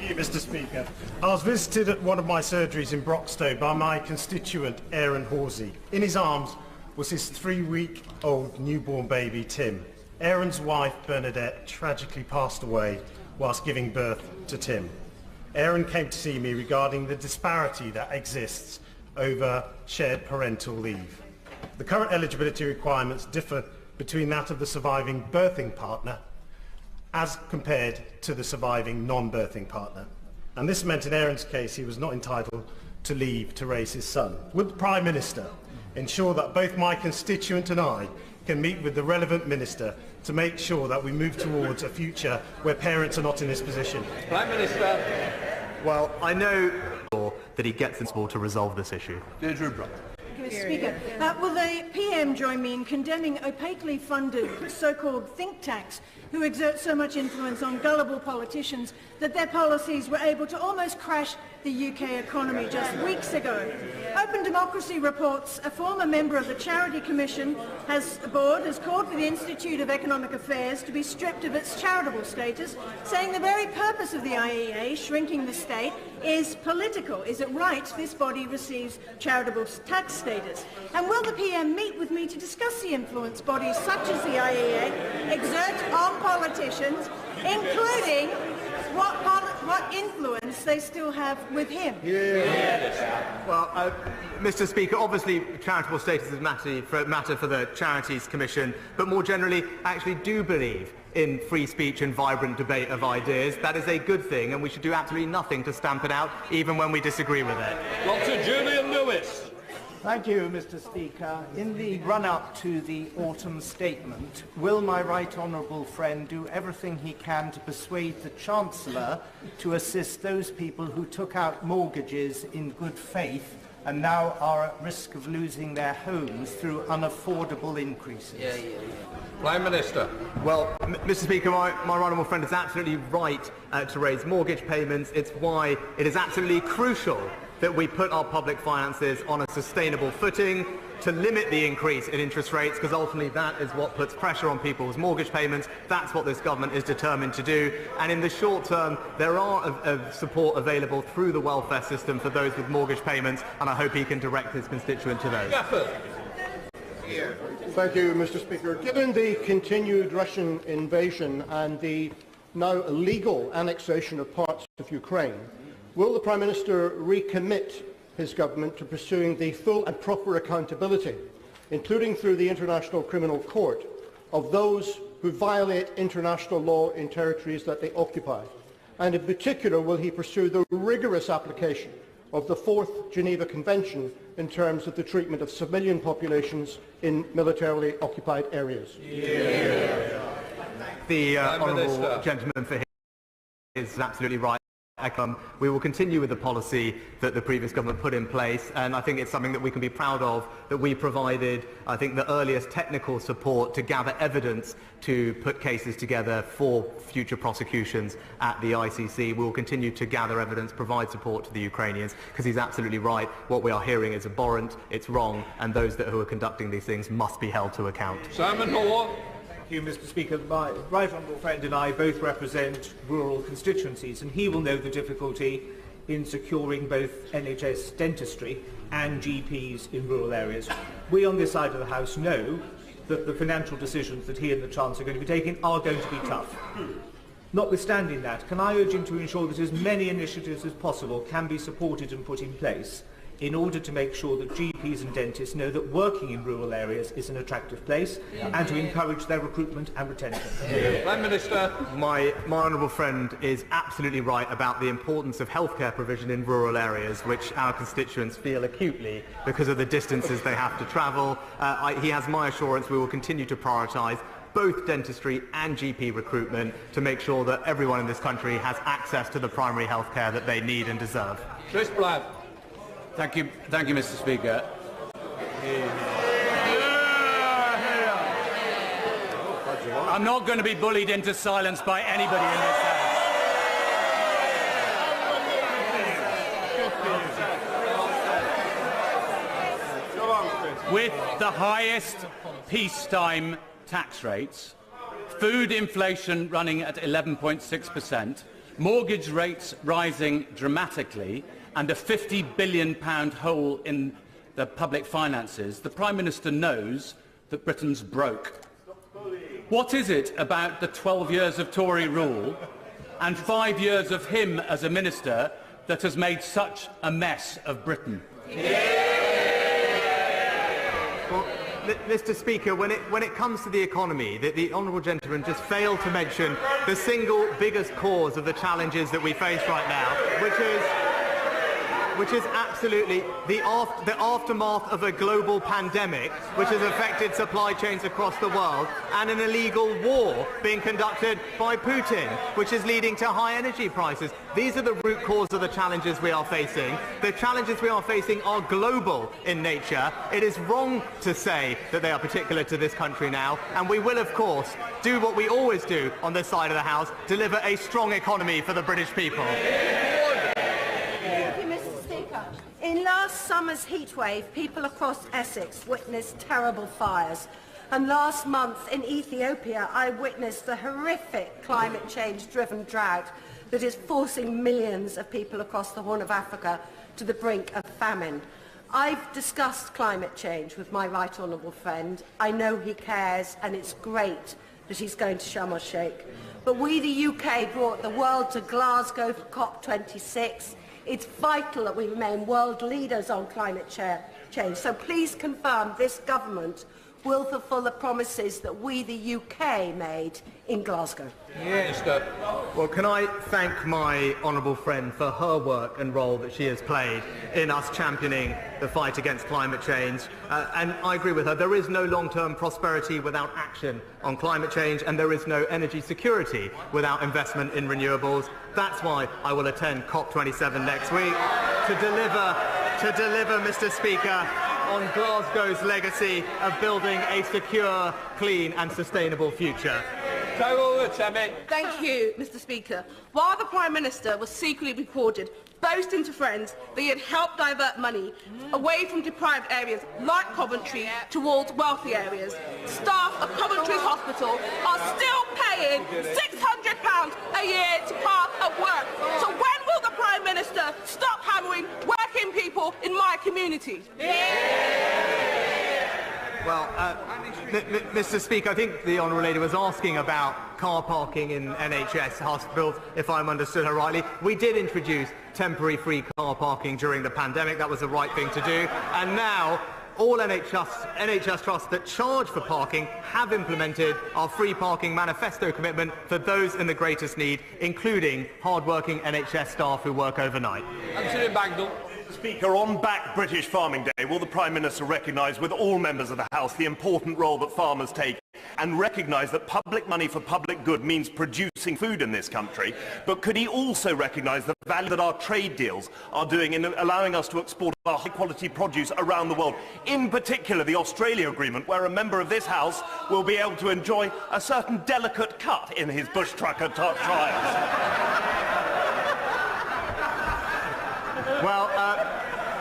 Thank you, Mr. Speaker. I was visited at one of my surgeries in Broxtowe by my constituent, Aaron Horsey. In his arms was his 3-week-old newborn baby, Tim. Aaron's wife, Bernadette, tragically passed away whilst giving birth to Tim. Aaron came to see me regarding the disparity that exists over shared parental leave. The current eligibility requirements differ between that of the surviving birthing partner as compared to the surviving non-birthing partner. And this meant in Aaron's case he was not entitled to leave to raise his son. Would the Prime Minister ensure that both my constituent and I can meet with the relevant minister to make sure that we move towards a future where parents are not in this position? Prime Minister. Well, I know that he gets in to resolve this issue. Mr. Speaker, will the PM join me in condemning opaquely funded so-called think tanks who exert so much influence on gullible politicians that their policies were able to almost crash the UK economy just weeks ago? Open Democracy reports a former member of the Charity Commission board has called for the Institute of Economic Affairs to be stripped of its charitable status, saying the very purpose of the IEA, shrinking the state, is political. Is it right this body receives charitable tax status? And will the PM meet with me to discuss the influence bodies such as the IEA exert on politicians, including what influence they still have with him? Well, Mr. Speaker, obviously charitable status is a matter for the Charities Commission, but more generally, I actually do believe in free speech and vibrant debate of ideas. That is a good thing, and we should do absolutely nothing to stamp it out, even when we disagree with it. Dr. Julian Lewis. Thank you, Mr. Speaker. In the run-up to the autumn statement, will my right honourable friend do everything he can to persuade the Chancellor to assist those people who took out mortgages in good faith and now are at risk of losing their homes through unaffordable increases? Prime Minister. Well, Mr. Speaker, my honourable friend is absolutely right to raise mortgage payments. It's why it is absolutely crucial that we put our public finances on a sustainable footing to limit the increase in interest rates, because ultimately that is what puts pressure on people's mortgage payments. That's what this government is determined to do. And in the short term, there are support available through the welfare system for those with mortgage payments, and I hope he can direct his constituent to those. Thank you, Mr. Speaker. Given the continued Russian invasion and the now illegal annexation of parts of Ukraine, will the Prime Minister recommit his government to pursuing the full and proper accountability, including through the International Criminal Court, of those who violate international law in territories that they occupy? And in particular, will he pursue the rigorous application of the 4th Geneva Convention in terms of the treatment of civilian populations in militarily occupied areas? The honourable gentleman for his is absolutely right. We will continue with the policy that the previous government put in place, and I think it's something that we can be proud of, that we provided, I think, the earliest technical support to gather evidence to put cases together for future prosecutions at the ICC. We will continue to gather evidence, provide support to the Ukrainians, because he's absolutely right. What we are hearing is abhorrent, it's wrong, and those who are conducting these things must be held to account. Simon Hall. Thank you, Mr. Speaker. My right honourable friend and I both represent rural constituencies, and he will know the difficulty in securing both NHS dentistry and GPs in rural areas. We on this side of the House know that the financial decisions that he and the Chancellor are going to be taking are going to be tough. Notwithstanding that, can I urge him to ensure that as many initiatives as possible can be supported and put in place in order to make sure that GPs and dentists know that working in rural areas is an attractive place, and to encourage their recruitment and retention? Prime Minister. My honourable friend is absolutely right about the importance of healthcare provision in rural areas, which our constituents feel acutely because of the distances they have to travel. He has my assurance we will continue to prioritise both dentistry and GP recruitment to make sure that everyone in this country has access to the primary health care that they need and deserve. Chris Black. Thank you, Mr. Speaker. I'm not going to be bullied into silence by anybody in this House. With the highest peacetime tax rates, food inflation running at 11.6%, mortgage rates rising dramatically and a £50 billion hole in the public finances, the Prime Minister knows that Britain's broke. What is it about the 12 years of Tory rule and 5 years of him as a minister that has made such a mess of Britain? Well, Mr. Speaker, when it comes to the economy, the honourable gentleman just failed to mention the single biggest cause of the challenges that we face right now, which is absolutely the aftermath of a global pandemic which has affected supply chains across the world, and an illegal war being conducted by Putin, which is leading to high energy prices. These are the root cause of the challenges we are facing. The challenges we are facing are global in nature. It is wrong to say that they are particular to this country now, and we will, of course, do what we always do on this side of the House, deliver a strong economy for the British people. In last summer's heatwave, people across Essex witnessed terrible fires. And last month in Ethiopia, I witnessed the horrific climate change-driven drought that is forcing millions of people across the Horn of Africa to the brink of famine. I've discussed climate change with my right honourable friend. I know he cares, and it's great that he's going to Sharm el-Sheikh. But we, the UK, brought the world to Glasgow for COP26. It's vital that we remain world leaders on climate change. So please confirm this government will fulfil the promises that we, the UK, made in Glasgow. Yes. Well, can I thank my honourable friend for her work and role that she has played in us championing the fight against climate change. And I agree with her. There is no long-term prosperity without action on climate change, and there is no energy security without investment in renewables. That's why I will attend COP27 next week to deliver, Mr. Speaker, on Glasgow's legacy of building a secure, clean and sustainable future. Thank you, Mr. Speaker. While the Prime Minister was secretly recorded boasting to friends that he had helped divert money away from deprived areas like Coventry towards wealthy areas, staff of Coventry Hospital are still paying £600 a year to park at work. So when will the Prime Minister stop hammering working people in my community? Well, Mr. Speaker, I think the Honourable Lady was asking about car parking in NHS hospitals, if I'm understood her rightly. We did introduce temporary free car parking during the pandemic. That was the right thing to do. And now all NHS trusts that charge for parking have implemented our free parking manifesto commitment for those in the greatest need, including hard-working NHS staff who work overnight. Speaker, on Back British Farming Day, will the Prime Minister recognise with all members of the House the important role that farmers take and recognise that public money for public good means producing food in this country? But could he also recognise the value that our trade deals are doing in allowing us to export our high-quality produce around the world, in particular the Australia Agreement, where a member of this House will be able to enjoy a certain delicate cut in his bush trucker trials? Well,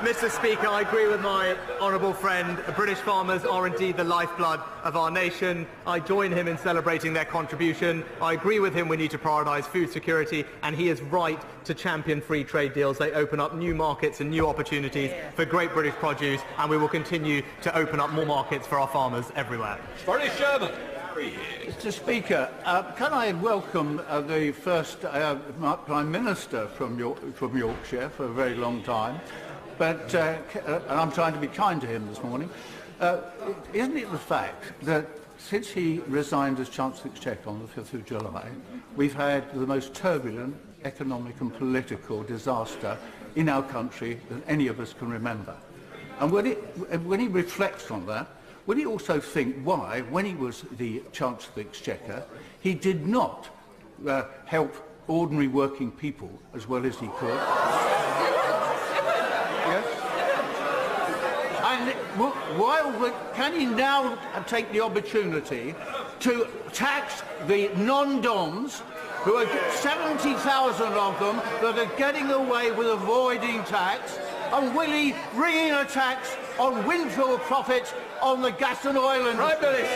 Mr. Speaker, I agree with my honourable friend. British farmers are indeed the lifeblood of our nation. I join him in celebrating their contribution. I agree with him we need to prioritise food security, and he is right to champion free trade deals. They open up new markets and new opportunities for great British produce, and we will continue to open up more markets for our farmers everywhere. Mr. Speaker, can I welcome the first Prime Minister from Yorkshire for a very long time, but and I'm trying to be kind to him this morning. Isn't it the fact that since he resigned as Chancellor of the Exchequer on the 5th of July, we've had the most turbulent economic and political disaster in our country than any of us can remember? And when he reflects on that, will he also think why, when he was the Chancellor of the Exchequer, he did not help ordinary working people as well as he could? Yes? And can he now take the opportunity to tax the non-dons, who are 70,000 of them, that are getting away with avoiding tax? And will he bring in a tax on windfall profits on the gas and oil industry?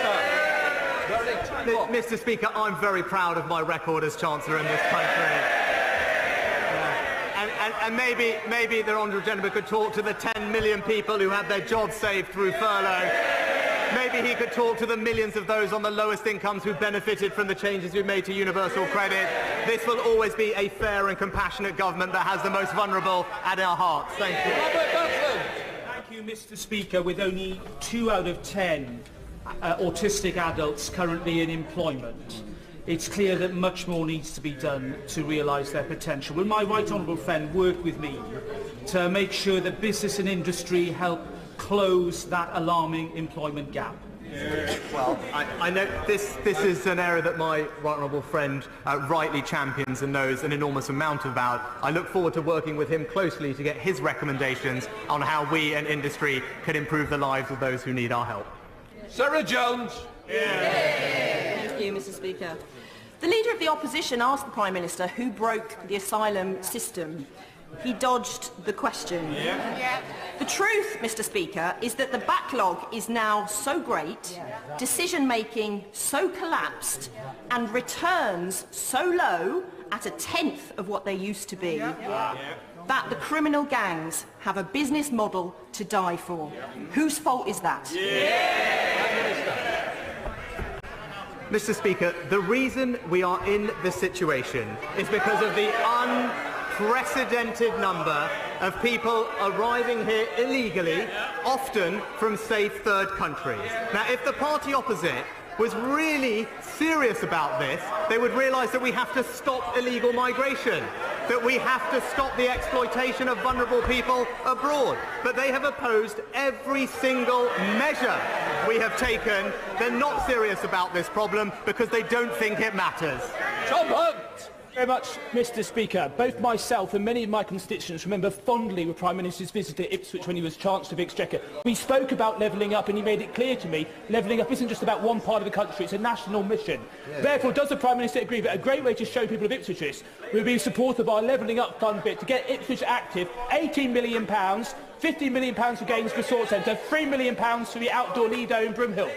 Mr. Speaker, I'm very proud of my record as Chancellor in this country. And maybe the honourable gentleman could talk to the 10 million people who had their jobs saved through furlough. Maybe he could talk to the millions of those on the lowest incomes who benefited from the changes we made to universal credit. This will always be a fair and compassionate government that has the most vulnerable at our hearts. Thank you. Thank you, Mr. Speaker. With only 2 out of 10 autistic adults currently in employment, it's clear that much more needs to be done to realise their potential. Will my right honourable friend work with me to make sure that business and industry help close that alarming employment gap? Well, I know this is an area that my right honourable friend rightly champions and knows an enormous amount about. I look forward to working with him closely to get his recommendations on how we and industry can improve the lives of those who need our help. Sarah Jones. Thank you, Mr. Speaker. The Leader of the Opposition asked the Prime Minister who broke the asylum system. He dodged the question. The truth, Mr. Speaker, is that the backlog is now so great, decision-making so collapsed, and returns so low, at a tenth of what they used to be, that the criminal gangs have a business model to die for. Whose fault is that? Mr. Speaker, the reason we are in this situation is because of the unprecedented number of people arriving here illegally, often from safe third countries. Now, if the party opposite was really serious about this, they would realise that we have to stop illegal migration, that we have to stop the exploitation of vulnerable people abroad. But they have opposed every single measure we have taken. They're not serious about this problem because they don't think it matters. Tom Hunt. Very much, Mr. Speaker. Both myself and many of my constituents remember fondly the Prime Minister's visit to Ipswich when he was Chancellor of Exchequer. We spoke about levelling up and he made it clear to me levelling up isn't just about one part of the country, it's a national mission. Therefore, does the Prime Minister agree that a great way to show people of Ipswich this will be support of our levelling up fund bit to get Ipswich active, £18 million, £15 million for Gaines Resort Centre, £3 million for the outdoor Lido in Broomhill?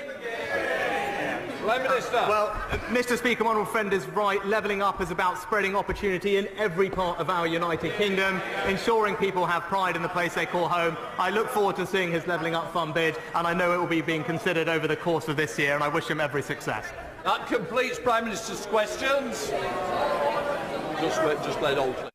Prime Minister. Well, Mr. Speaker, my honourable friend is right. Levelling up is about spreading opportunity in every part of our United Kingdom, ensuring people have pride in the place they call home. I look forward to seeing his Levelling Up Fund bid, and I know it will be being considered over the course of this year, and I wish him every success. That completes Prime Minister's questions. Just let all clear.